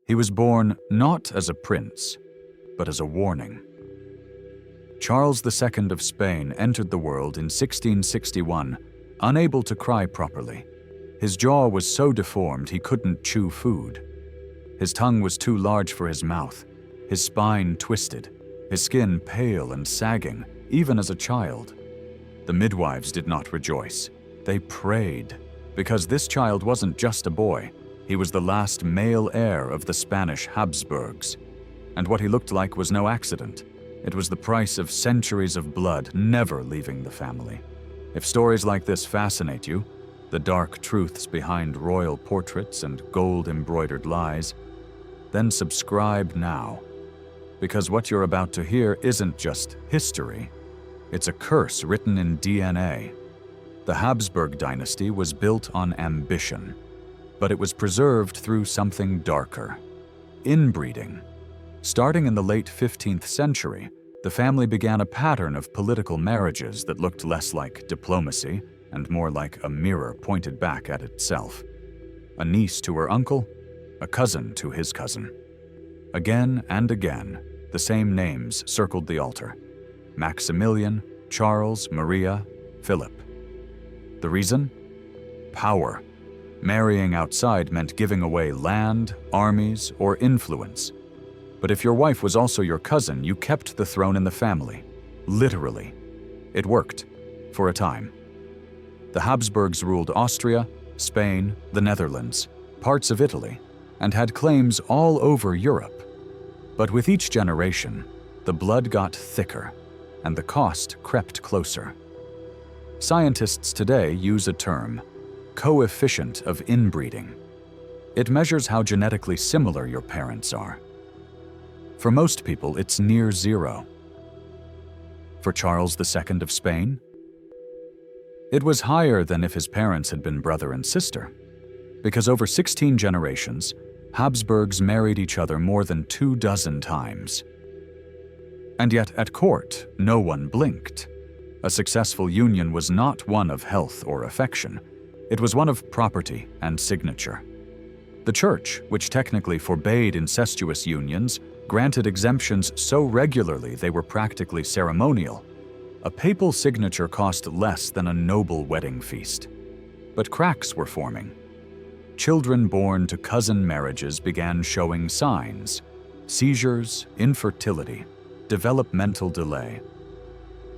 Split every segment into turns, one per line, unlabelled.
He was born not as a prince, but as a warning. Charles II of Spain entered the world in 1661, unable to cry properly. His jaw was so deformed he couldn't chew food. His tongue was too large for his mouth, his spine twisted, his skin pale and sagging, even as a child. The midwives did not rejoice. They prayed, because this child wasn't just a boy. He was the last male heir of the Spanish Habsburgs. And what he looked like was no accident. It was the price of centuries of blood never leaving the family. If stories like this fascinate you, the dark truths behind royal portraits and gold-embroidered lies, then subscribe now. Because what you're about to hear isn't just history. It's a curse written in DNA. The Habsburg dynasty was built on ambition, but it was preserved through something darker: inbreeding. Starting in the late 15th century, the family began a pattern of political marriages that looked less like diplomacy and more like a mirror pointed back at itself. A niece to her uncle, a cousin to his cousin. Again and again, the same names circled the altar: Maximilian, Charles, Maria, Philip. The reason? Power. Marrying outside meant giving away land, armies, or influence. But if your wife was also your cousin, you kept the throne in the family. Literally. It worked. For a time. The Habsburgs ruled Austria, Spain, the Netherlands, parts of Italy, and had claims all over Europe. But with each generation, the blood got thicker, and the cost crept closer. Scientists today use a term: coefficient of inbreeding. It measures how genetically similar your parents are. For most people, it's near zero. For Charles II of Spain, it was higher than if his parents had been brother and sister, because over 16 generations, Habsburgs married each other more than 24 times. And yet at court, no one blinked. A successful union was not one of health or affection. It was one of property and signature. The church, which technically forbade incestuous unions, granted exemptions so regularly they were practically ceremonial. A papal signature cost less than a noble wedding feast. But cracks were forming. Children born to cousin marriages began showing signs: seizures, infertility, developmental delay.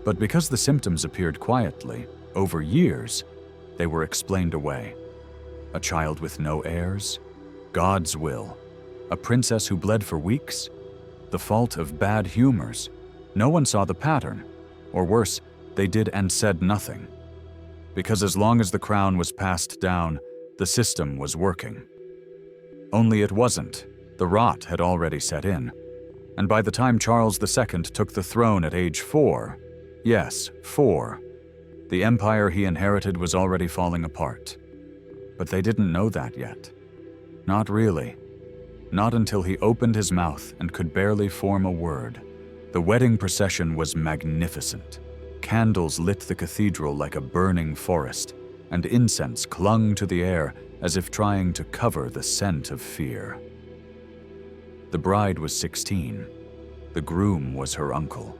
But because the symptoms appeared quietly, over years, they were explained away. A child with no heirs, God's will. A princess who bled for weeks, the fault of bad humors. No one saw the pattern, or worse, they did and said nothing. Because as long as the crown was passed down, the system was working. Only it wasn't. The rot had already set in. And by the time Charles II took the throne at age 4, yes, 4, the empire he inherited was already falling apart. But they didn't know that yet. Not really. Not until he opened his mouth and could barely form a word. The wedding procession was magnificent. Candles lit the cathedral like a burning forest, and incense clung to the air as if trying to cover the scent of fear. The bride was 16. The groom was her uncle.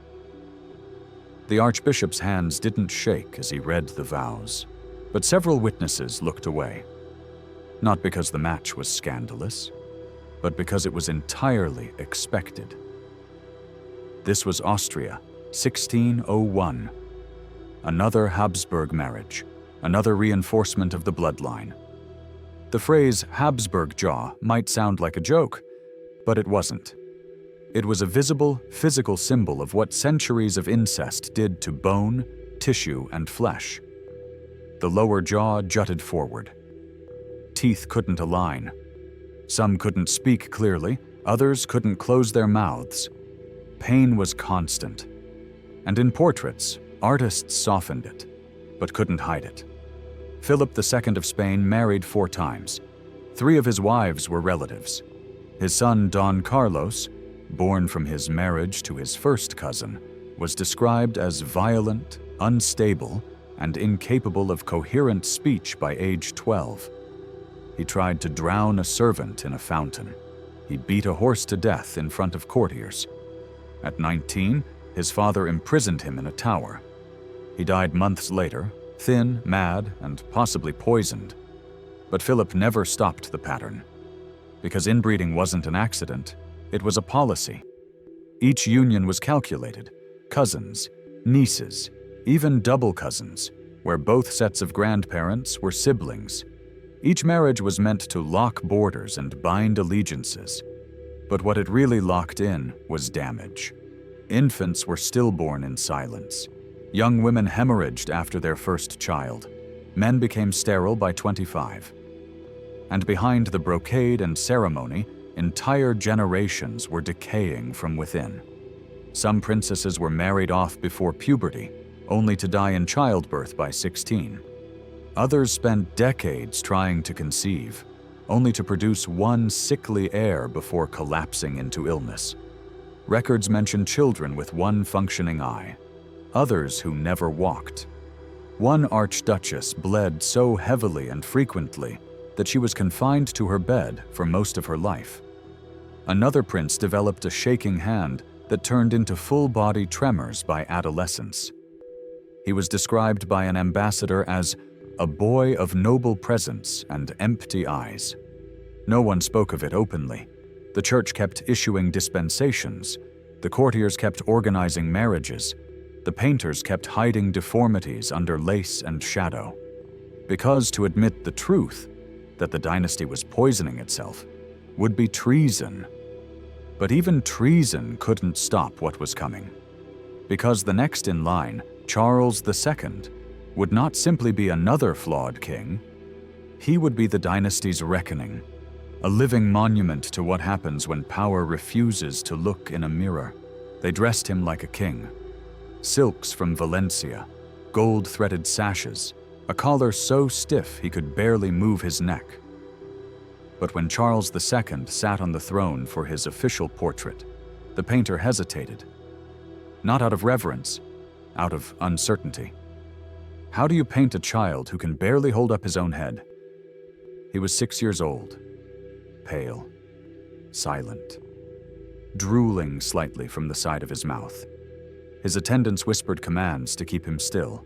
The archbishop's hands didn't shake as he read the vows, but several witnesses looked away. Not because the match was scandalous, but because it was entirely expected. This was Austria, 1601. Another Habsburg marriage, another reinforcement of the bloodline. The phrase Habsburg jaw might sound like a joke, but it wasn't. It was a visible, physical symbol of what centuries of incest did to bone, tissue, and flesh. The lower jaw jutted forward. Teeth couldn't align. Some couldn't speak clearly, others couldn't close their mouths. Pain was constant. And in portraits, artists softened it, but couldn't hide it. Philip II of Spain married 4 times. 3 of his wives were relatives. His son Don Carlos, born from his marriage to his first cousin, was described as violent, unstable, and incapable of coherent speech by age 12. He tried to drown a servant in a fountain. He beat a horse to death in front of courtiers. At 19, his father imprisoned him in a tower. He died months later, thin, mad, and possibly poisoned. But Philip never stopped the pattern. Because inbreeding wasn't an accident, it was a policy. Each union was calculated: cousins, nieces, even double cousins, where both sets of grandparents were siblings. Each marriage was meant to lock borders and bind allegiances. But what it really locked in was damage. Infants were stillborn in silence. Young women hemorrhaged after their first child. Men became sterile by 25. And behind the brocade and ceremony, entire generations were decaying from within. Some princesses were married off before puberty, only to die in childbirth by 16. Others spent decades trying to conceive, only to produce one sickly heir before collapsing into illness. Records mention children with one functioning eye, others who never walked. One archduchess bled so heavily and frequently that she was confined to her bed for most of her life. Another prince developed a shaking hand that turned into full-body tremors by adolescence. He was described by an ambassador as a boy of noble presence and empty eyes. No one spoke of it openly. The church kept issuing dispensations. The courtiers kept organizing marriages. The painters kept hiding deformities under lace and shadow. Because to admit the truth, that the dynasty was poisoning itself, would be treason. But even treason couldn't stop what was coming. Because the next in line, Charles II, would not simply be another flawed king. He would be the dynasty's reckoning, a living monument to what happens when power refuses to look in a mirror. They dressed him like a king. Silks from Valencia, gold-threaded sashes, a collar so stiff he could barely move his neck. But when Charles II sat on the throne for his official portrait, the painter hesitated. Not out of reverence, out of uncertainty. How do you paint a child who can barely hold up his own head? He was 6 years old, pale, silent, drooling slightly from the side of his mouth. His attendants whispered commands to keep him still.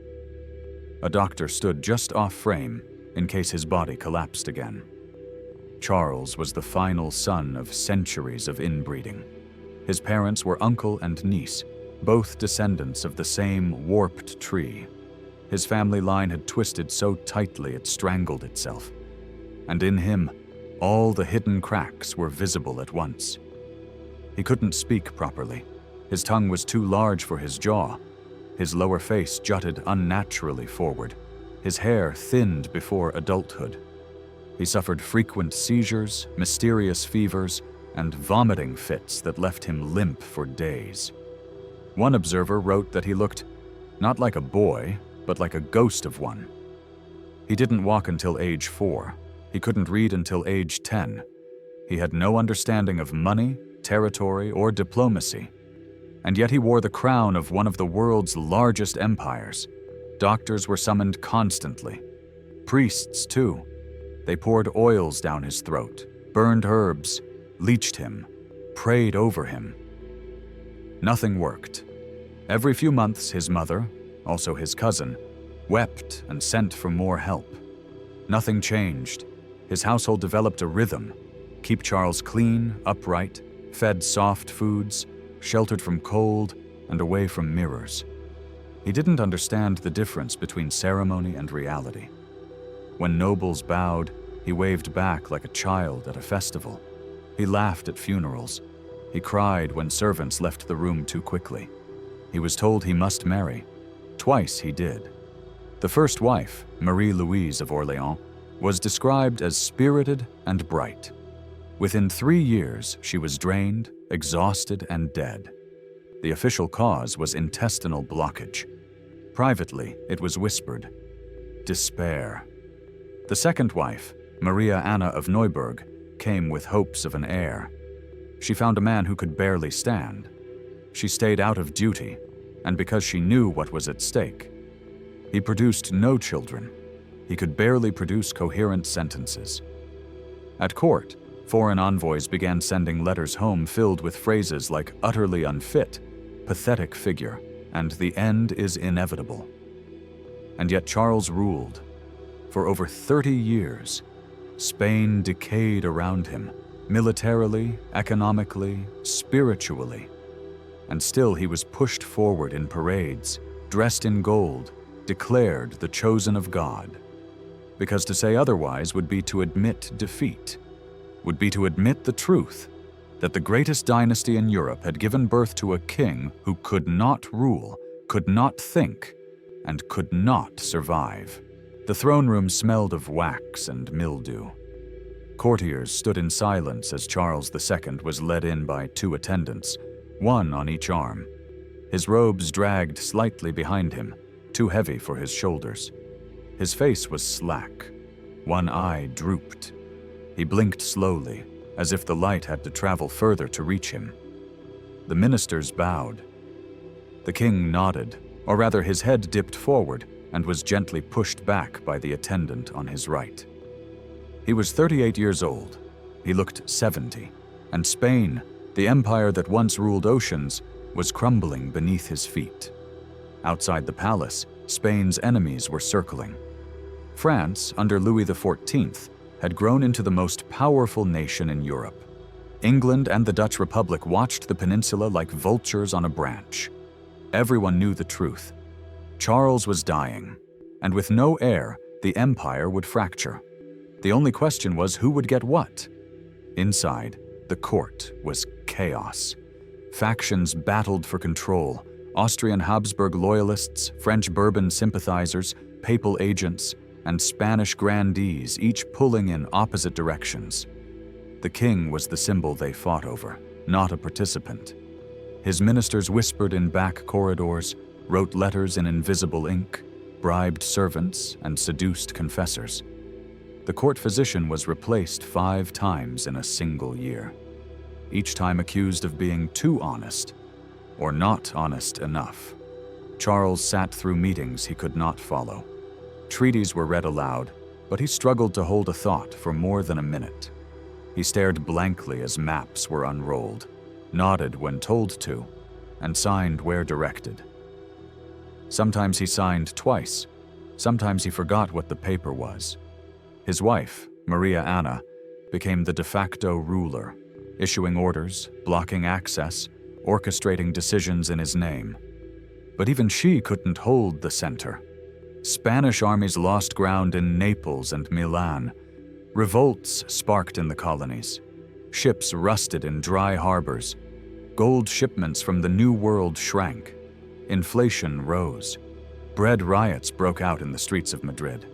A doctor stood just off frame in case his body collapsed again. Charles was the final son of centuries of inbreeding. His parents were uncle and niece, both descendants of the same warped tree. His family line had twisted so tightly it strangled itself. And in him, all the hidden cracks were visible at once. He couldn't speak properly. His tongue was too large for his jaw. His lower face jutted unnaturally forward. His hair thinned before adulthood. He suffered frequent seizures, mysterious fevers, and vomiting fits that left him limp for days. One observer wrote that he looked not like a boy, but like a ghost of one. He didn't walk until age 4. He couldn't read until age 10. He had no understanding of money, territory, or diplomacy. And yet he wore the crown of one of the world's largest empires. Doctors were summoned constantly. Priests, too. They poured oils down his throat, burned herbs, leeched him, prayed over him. Nothing worked. Every few months, his mother, also his cousin, wept and sent for more help. Nothing changed. His household developed a rhythm. Keep Charles clean, upright, fed soft foods, sheltered from cold, and away from mirrors. He didn't understand the difference between ceremony and reality. When nobles bowed, he waved back like a child at a festival. He laughed at funerals. He cried when servants left the room too quickly. He was told he must marry. Twice he did. The first wife, Marie-Louise of Orléans, was described as spirited and bright. Within 3 years, she was drained, exhausted, and dead. The official cause was intestinal blockage. Privately, it was whispered, despair. The second wife, Maria Anna of Neuburg, came with hopes of an heir. She found a man who could barely stand. She stayed out of duty, and because she knew what was at stake. He produced no children. He could barely produce coherent sentences. At court, Foreign envoys began sending letters home filled with phrases like utterly unfit, pathetic figure, and the end is inevitable. And yet Charles ruled. For over 30 years, Spain decayed around him, militarily, economically, spiritually. And still he was pushed forward in parades, dressed in gold, declared the chosen of God. Because to say otherwise would be to admit defeat, would be to admit the truth that the greatest dynasty in Europe had given birth to a king who could not rule, could not think, and could not survive. The throne room smelled of wax and mildew. Courtiers stood in silence as Charles II was led in by 2 attendants, one on each arm. His robes dragged slightly behind him, too heavy for his shoulders. His face was slack. One eye drooped. He blinked slowly, as if the light had to travel further to reach him. The ministers bowed. The king nodded, or rather his head dipped forward and was gently pushed back by the attendant on his right. He was 38 years old. He looked 70, and Spain, the empire that once ruled oceans, was crumbling beneath his feet. Outside the palace, Spain's enemies were circling. France, under Louis XIV, had grown into the most powerful nation in Europe. England and the Dutch Republic watched the peninsula like vultures on a branch. Everyone knew the truth. Charles was dying, and with no heir, the empire would fracture. The only question was who would get what. Inside, the court was chaos. Factions battled for control: Austrian Habsburg loyalists, French Bourbon sympathizers, papal agents, and Spanish grandees, each pulling in opposite directions. The king was the symbol they fought over, not a participant. His ministers whispered in back corridors, wrote letters in invisible ink, bribed servants, and seduced confessors. The court physician was replaced 5 times in a single year, each time accused of being too honest or not honest enough. Charles sat through meetings he could not follow. Treaties were read aloud, but he struggled to hold a thought for more than a minute. He stared blankly as maps were unrolled, nodded when told to, and signed where directed. Sometimes he signed twice, sometimes he forgot what the paper was. His wife, Maria Anna, became the de facto ruler, issuing orders, blocking access, orchestrating decisions in his name. But even she couldn't hold the center. Spanish armies lost ground in Naples and Milan. Revolts sparked in the colonies. Ships rusted in dry harbors. Gold shipments from the New World shrank. Inflation rose. Bread riots broke out in the streets of Madrid.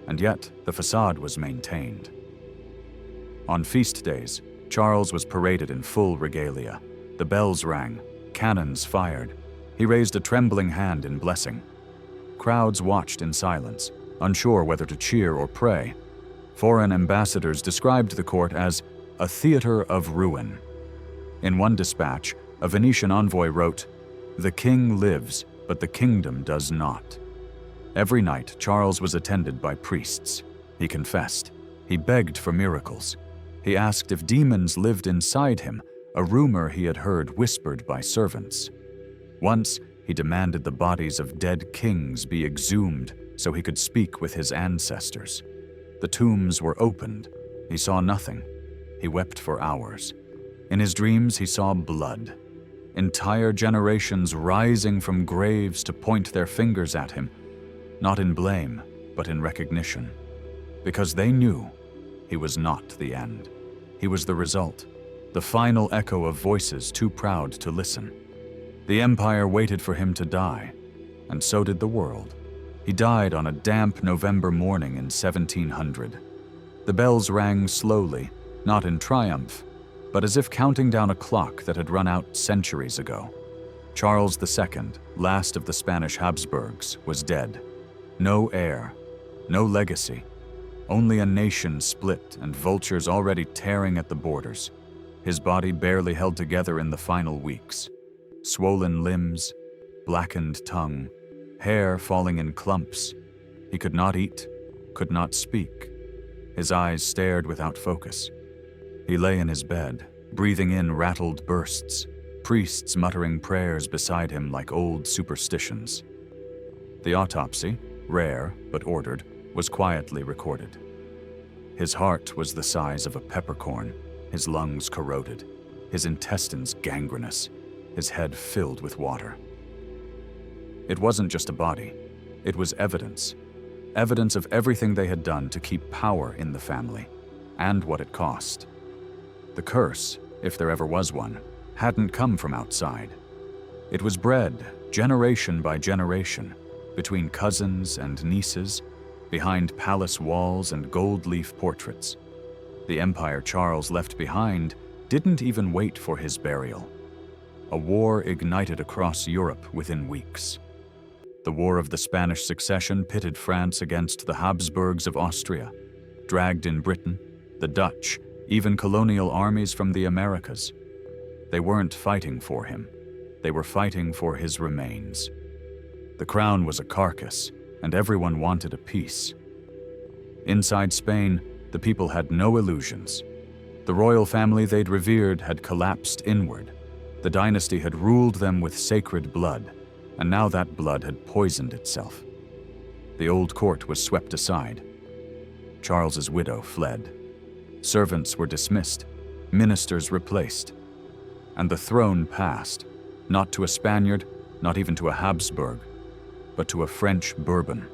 And yet, the facade was maintained. On feast days, Charles was paraded in full regalia. The bells rang, cannons fired. He raised a trembling hand in blessing. Crowds watched in silence, unsure whether to cheer or pray. Foreign ambassadors described the court as a theater of ruin. In one dispatch, a Venetian envoy wrote, "The king lives, but the kingdom does not." Every night, Charles was attended by priests. He confessed. He begged for miracles. He asked if demons lived inside him, a rumor he had heard whispered by servants. Once, he demanded the bodies of dead kings be exhumed so he could speak with his ancestors. The tombs were opened. He saw nothing. He wept for hours. In his dreams, he saw blood. Entire generations rising from graves to point their fingers at him, not in blame, but in recognition. Because they knew he was not the end. He was the result, the final echo of voices too proud to listen. The empire waited for him to die, and so did the world. He died on a damp November morning in 1700. The bells rang slowly, not in triumph, but as if counting down a clock that had run out centuries ago. Charles II, last of the Spanish Habsburgs, was dead. No heir, no legacy, only a nation split and vultures already tearing at the borders. His body barely held together in the final weeks. Swollen limbs, blackened tongue, hair falling in clumps. He could not eat, could not speak. His eyes stared without focus. He lay in his bed, breathing in rattled bursts, priests muttering prayers beside him like old superstitions. The autopsy, rare but ordered, was quietly recorded. His heart was the size of a peppercorn, his lungs corroded, his intestines gangrenous, his head filled with water. It wasn't just a body, it was evidence. Evidence of everything they had done to keep power in the family, and what it cost. The curse, if there ever was one, hadn't come from outside. It was bred, generation by generation, between cousins and nieces, behind palace walls and gold leaf portraits. The empire Charles left behind didn't even wait for his burial. A war ignited across Europe within weeks. The War of the Spanish Succession pitted France against the Habsburgs of Austria, dragged in Britain, the Dutch, even colonial armies from the Americas. They weren't fighting for him. They were fighting for his remains. The crown was a carcass, and everyone wanted a piece. Inside Spain, the people had no illusions. The royal family they'd revered had collapsed inward. The dynasty had ruled them with sacred blood, and now that blood had poisoned itself. The old court was swept aside. Charles's widow fled. Servants were dismissed, ministers replaced, and the throne passed, not to a Spaniard, not even to a Habsburg, but to a French Bourbon.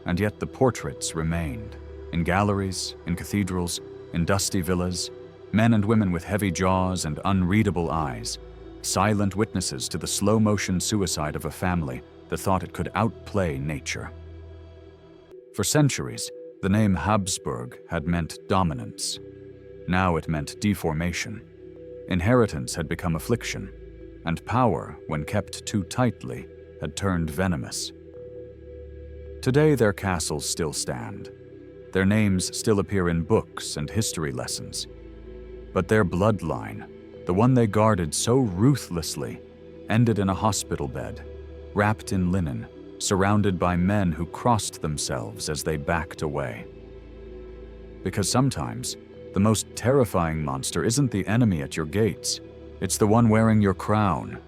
And yet the portraits remained, in galleries, in cathedrals, in dusty villas, men and women with heavy jaws and unreadable eyes, silent witnesses to the slow-motion suicide of a family that thought it could outplay nature. For centuries, the name Habsburg had meant dominance. Now it meant deformation. Inheritance had become affliction, and power, when kept too tightly, had turned venomous. Today their castles still stand. Their names still appear in books and history lessons. But their bloodline, the one they guarded so ruthlessly, ended in a hospital bed, wrapped in linen, surrounded by men who crossed themselves as they backed away. Because sometimes, the most terrifying monster isn't the enemy at your gates, it's the one wearing your crown,